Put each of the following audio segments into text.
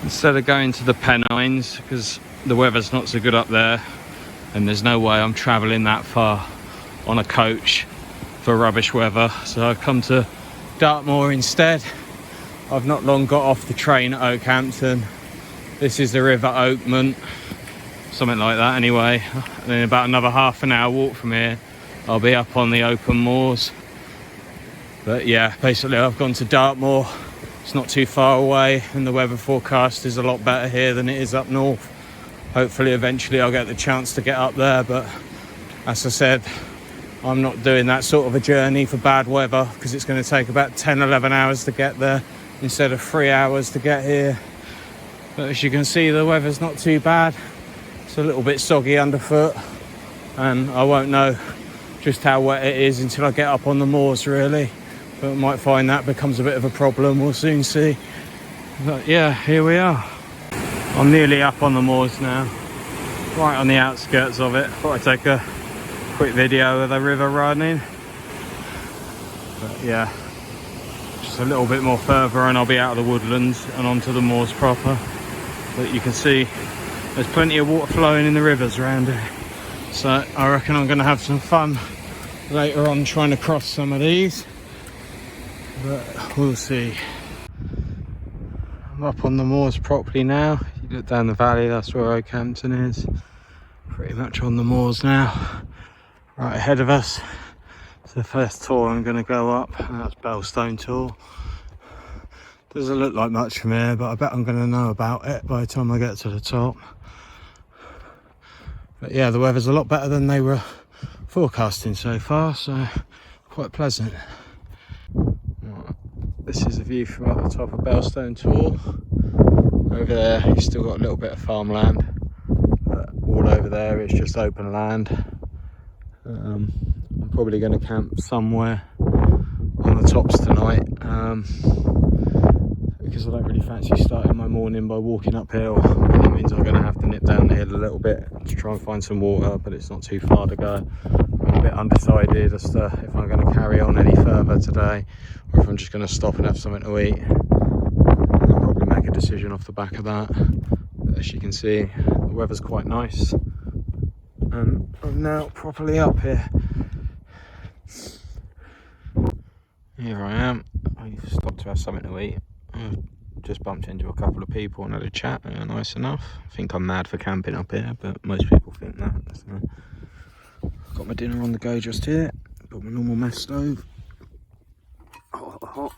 instead of going to the Pennines, because the weather's not so good up there and there's no way I'm travelling that far on a coach for rubbish weather, so I've come to Dartmoor instead. I've not long got off the train at Oakhampton. This is the River Oakman, something like that anyway, and in about another half an hour walk from here I'll be up on the open moors. But yeah, basically I've gone to Dartmoor. It's not too far away and the weather forecast is a lot better here than it is up north. Hopefully eventually I'll get the chance to get up there, but as I said, I'm not doing that sort of a journey for bad weather, because it's going to take about 10-11 hours to get there instead of 3 hours to get here. But as you can see, the weather's not too bad. It's a little bit soggy underfoot and I won't know just how wet it is until I get up on the moors really, but I might find that becomes a bit of a problem. We'll soon see. But yeah, here we are. I'm nearly up on the moors now, right on the outskirts of it. Thought I'd take a quick video of the river running. But yeah, just a little bit more further and I'll be out of the woodlands and onto the moors proper. But you can see there's plenty of water flowing in the rivers around here, so I reckon I'm going to have some fun later on trying to cross some of these, but we'll see. I'm up on the moors properly now. You look down the valley, that's where Oakhampton is. Pretty much on the moors now, right ahead of us. It's the first tor I'm going to go up, and that's Bellstone Tor. Doesn't look like much from here, but I bet I'm going to know about it by the time I get to the top. But yeah, the weather's a lot better than they were forecasting so far, so quite pleasant. Right. This is a view from up the top of Bellstone Tor. Over there you've still got a little bit of farmland, but all over there it's just open land. I'm probably going to camp somewhere on the tops tonight, because I don't really fancy starting my morning by walking uphill. That means I'm going to have to nip down the hill a little bit to try and find some water, but it's not too far to go. I'm a bit undecided as to if I'm going to carry on any further today or if I'm just going to stop and have something to eat. I'll probably make a decision off the back of that. But as you can see, the weather's quite nice and I'm now properly up here. Here I am. I've stopped to have something to eat. I've just bumped into a couple of people and had a chat. They were nice enough. I think I'm mad for camping up here, but most people think that. So, got my dinner on the go just here. Got my normal mess stove. Hot.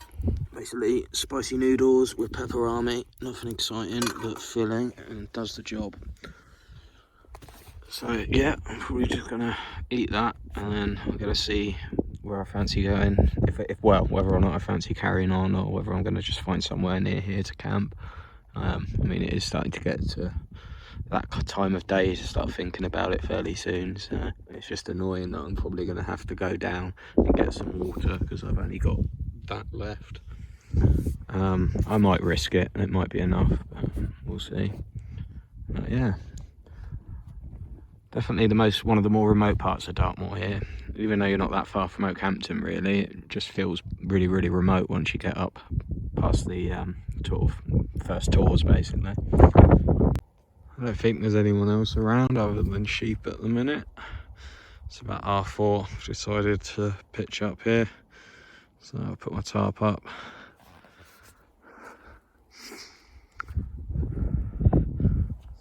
Basically, spicy noodles with pepperami. Nothing exciting, but filling and does the job. So yeah, I'm probably just gonna eat that, and then I'm gonna see where I fancy going, well, whether or not I fancy carrying on, or whether I'm going to just find somewhere near here to camp. I mean, it is starting to get to that time of day to start thinking about it fairly soon, so it's just annoying that I'm probably going to have to go down and get some water because I've only got that left. I might risk it and it might be enough, but we'll see. But yeah, definitely one of the more remote parts of Dartmoor here. Even though you're not that far from Oakhampton really, it just feels really, really remote once you get up past the sort of first tours basically. I don't think there's anyone else around other than sheep at the minute. It's about 4:30. I've decided to pitch up here, so I'll put my tarp up.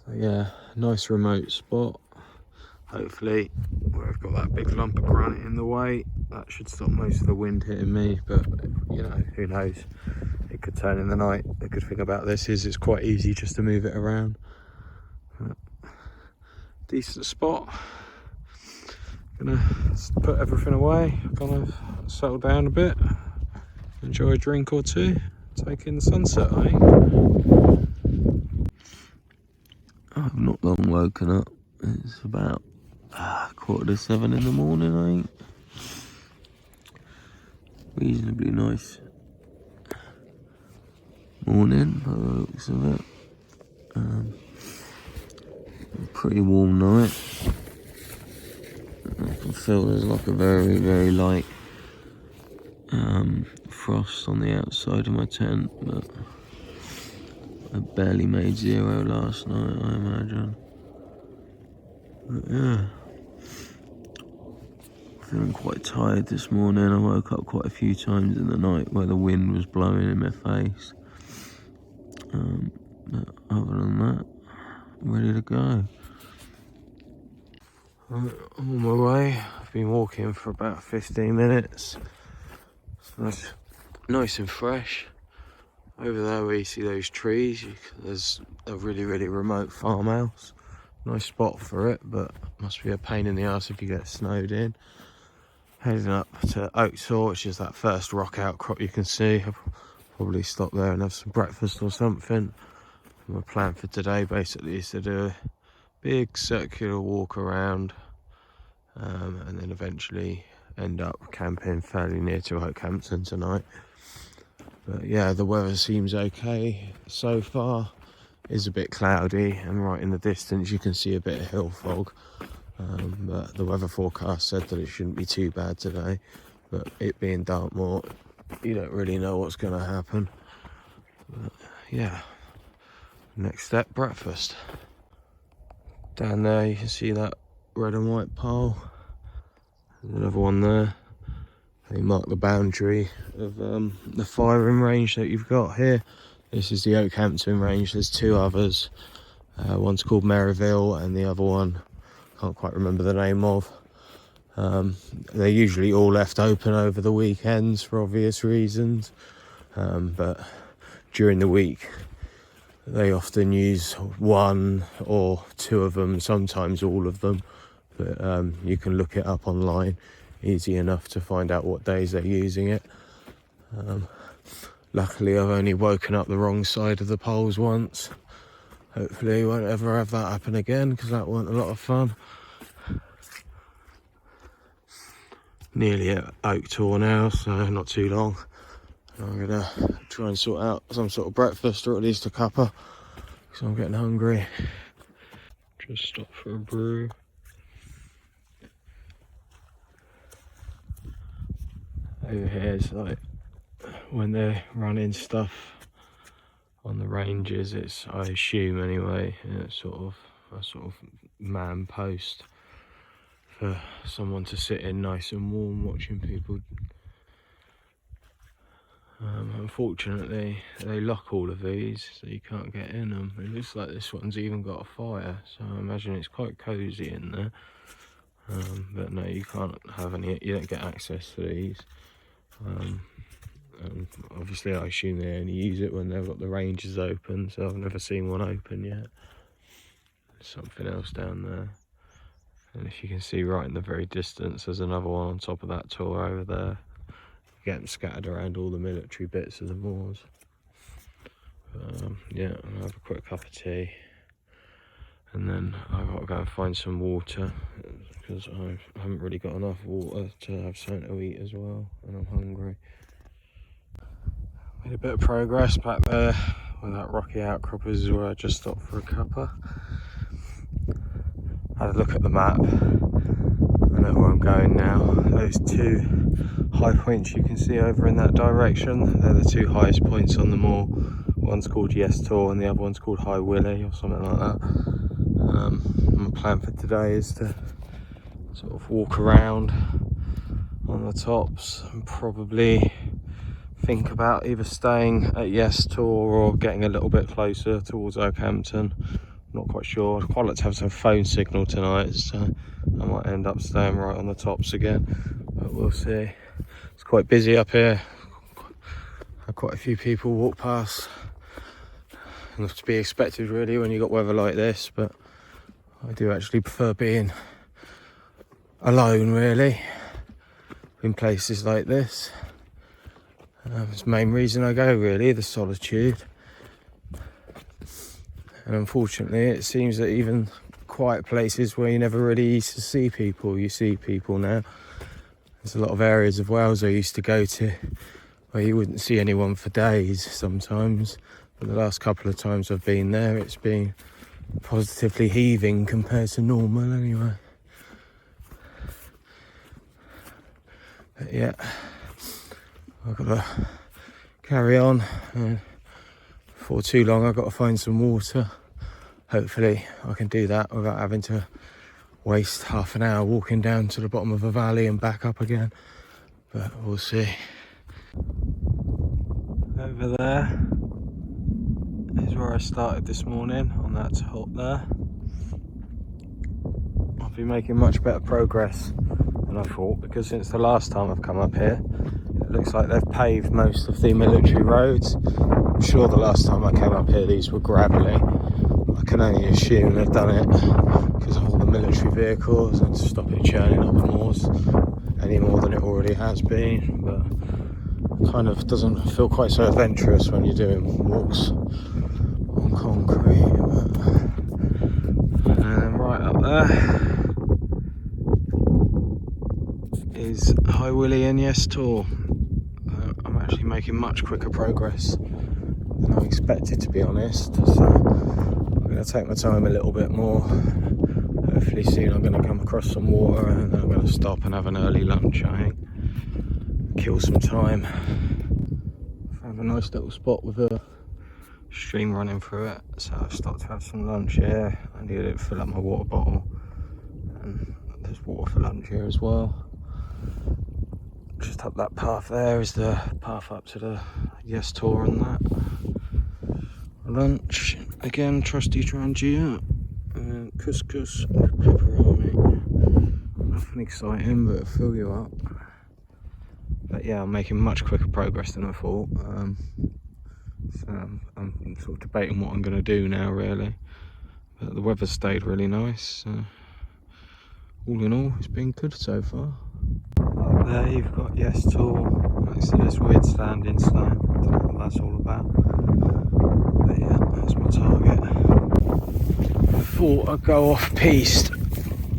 So yeah, nice remote spot. Hopefully, where I've got that big lump of granite in the way, that should stop most of the wind hitting me, but you know, who knows, it could turn in the night. The good thing about this is it's quite easy just to move it around. Decent spot. Gonna put everything away, kind of settle down a bit, enjoy a drink or two, take in the sunset, I think. I've not long woken up. It's about 6:45 in the morning, I think. Reasonably nice morning by the looks of it. Pretty warm night. I can feel there's like a very, very light frost on the outside of my tent, but I barely made 0 last night, I imagine. But yeah, feeling quite tired this morning. I woke up quite a few times in the night where the wind was blowing in my face. But other than that, I'm ready to go. I'm on my way. I've been walking for about 15 minutes. It's nice and fresh. Over there where you see those trees, there's a really remote farmhouse. Nice spot for it, but must be a pain in the arse if you get snowed in. Heading up to Oak Tor, which is that first rock outcrop you can see. I'll probably stop there and have some breakfast or something. My plan for today basically is to do a big circular walk around, and then eventually end up camping fairly near to Oakhampton tonight. But yeah, the weather seems okay so far. It's a bit cloudy, and right in the distance you can see a bit of hill fog. But the weather forecast said that it shouldn't be too bad today. But it being Dartmoor, you don't really know what's going to happen. But yeah, next step, breakfast. Down there you can see that red and white pole. There's another one there. They mark the boundary of the firing range that you've got here. This is the Oakhampton range. There's 2 others. One's called Merivale and the other one, can't quite remember the name of. They're usually all left open over the weekends for obvious reasons. But during the week, they often use 1 or 2 of them, sometimes all of them. But you can look it up online. Easy enough to find out what days they're using it. Luckily I've only woken up the wrong side of the poles once. Hopefully I won't ever have that happen again, because that wasn't a lot of fun. Nearly at Oak Tor now, so not too long. I'm gonna try and sort out some sort of breakfast, or at least a cuppa, because I'm getting hungry. Just stop for a brew. Over here is like when they're running stuff on the ranges, it's, I assume anyway, it's sort of a sort of man post for someone to sit in nice and warm watching people. Unfortunately they lock all of these so you can't get in them. It looks like this one's even got a fire, so I imagine it's quite cozy in there. But no, you can't have any, you don't get access to these. And obviously I assume they only use it when they've got the ranges open, so I've never seen one open yet. There's something else down there, and if you can see right in the very distance, there's another one on top of that tor over there. You get them scattered around all the military bits of the moors. Yeah, I'll have a quick cup of tea, and then I've got to go and find some water, because I haven't really got enough water to have something to eat as well, and I'm hungry. Made a bit of progress back there where that rocky outcrop is, where I just stopped for a cuppa. Had a look at the map. I know where I'm going now. Those 2 high points you can see over in that direction, they're the 2 highest points on the moor. One's called Yes Tor and the other one's called High Willie or something like that. My plan for today is to sort of walk around on the tops and probably think about either staying at Yes Tor or getting a little bit closer towards Oakhampton. Not quite sure. I'd quite like to have some phone signal tonight, so I might end up staying right on the tops again, but we'll see. It's quite busy up here. Had quite a few people walk past. Enough to be expected really when you got weather like this, but I do actually prefer being alone really in places like this. It's the main reason I go really, the solitude. And unfortunately it seems that even quiet places where you never really used to see people, you see people now. There's a lot of areas of Wales I used to go to where you wouldn't see anyone for days sometimes, but the last couple of times I've been there it's been positively heaving compared to normal anyway. But yeah, I've got to carry on and before too long I've got to find some water. Hopefully I can do that without having to waste half an hour walking down to the bottom of a valley and back up again, but we'll see. Over there is where I started this morning, on that top there. I've been making much better progress than I thought, because since the last time I've come up here, it looks like they've paved most of the military roads. I'm sure the last time I came up here these were gravelly. I can only assume they've done it because of all the military vehicles and to stop it churning up the moors any more than it already has been, but it kind of doesn't feel quite so adventurous when you're doing walks on concrete. And then right up there is High Willie and Yes Tor. I'm actually making much quicker progress than I expected, to be honest, so I'm going to take my time a little bit more. Hopefully soon I'm going to come across some water, and then I'm going to stop and have an early lunch, I think. Kill some time. Found a nice little spot with a stream running through it, so I've stopped to have some lunch here. I needed to fill up my water bottle, and there's water for lunch here as well. Just up that path there is the path up to the Yes Tor and that. Lunch, again, trusty Trangia, couscous with pepperoni. Nothing exciting, but it'll fill you up. But yeah, I'm making much quicker progress than I thought. So I'm sort of debating what I'm going to do now, really. But the weather's stayed really nice. All in all, it's been good so far. Up there you've got Yes Tor next to this weird standing stone. I don't know what that's all about. But yeah, that's my target. I thought I'd go off piste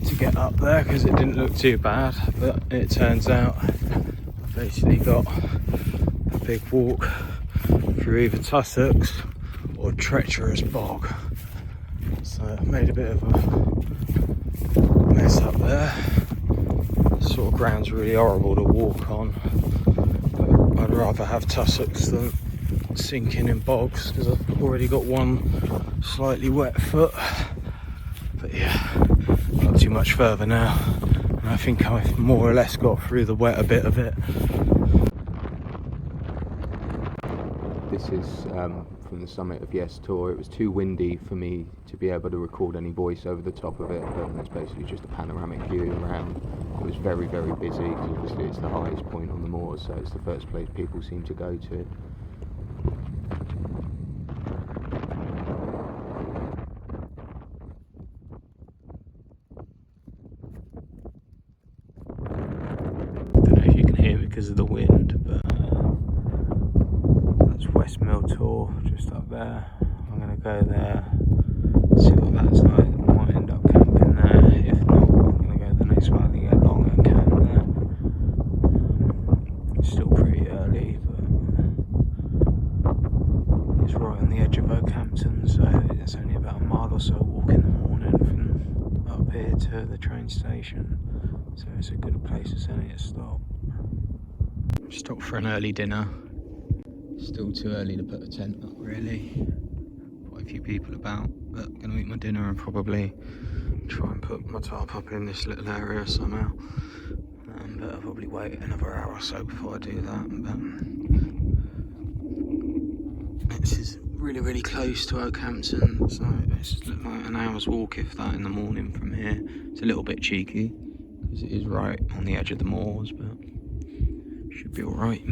to get up there because it didn't look too bad, but it turns out I've basically got a big walk through either tussocks or treacherous bog. So I made a bit of a mess up there. This sort of ground's really horrible to walk on, but I'd rather have tussocks than sinking in bogs because I've already got one slightly wet foot. But yeah, not too much further now, and I think I've more or less got through the wetter bit of it. This is from the summit of Yes Tor. It was too windy for me to be able to record any voice over the top of it, but it's basically just a panoramic view around. It was very, very busy because obviously it's the highest point on the moors, so it's the first place people seem to go to. Don't know if you can hear me because of the wind, but that's West Mill Tor just up there. I'm going to go there, see what that's like. I might end up camping there. If not, I'm going to go the next valley, get along and camp there. It's still pretty early, but it's right on the edge of Oakhampton, so it's only about a mile or so walk in the morning from up here to the train station. So it's a good place to stop. Stop for an early dinner. Still too early to put a tent up, really. Quite a few people about, but I'm going to eat my dinner and probably try and put my tarp up in this little area somehow. But I'll probably wait another hour or so before I do that. But this is really, really close to Oakhampton, so it's like an hour's walk, if that, in the morning from here. It's a little bit cheeky because it is right on the edge of the moors, but should be alright.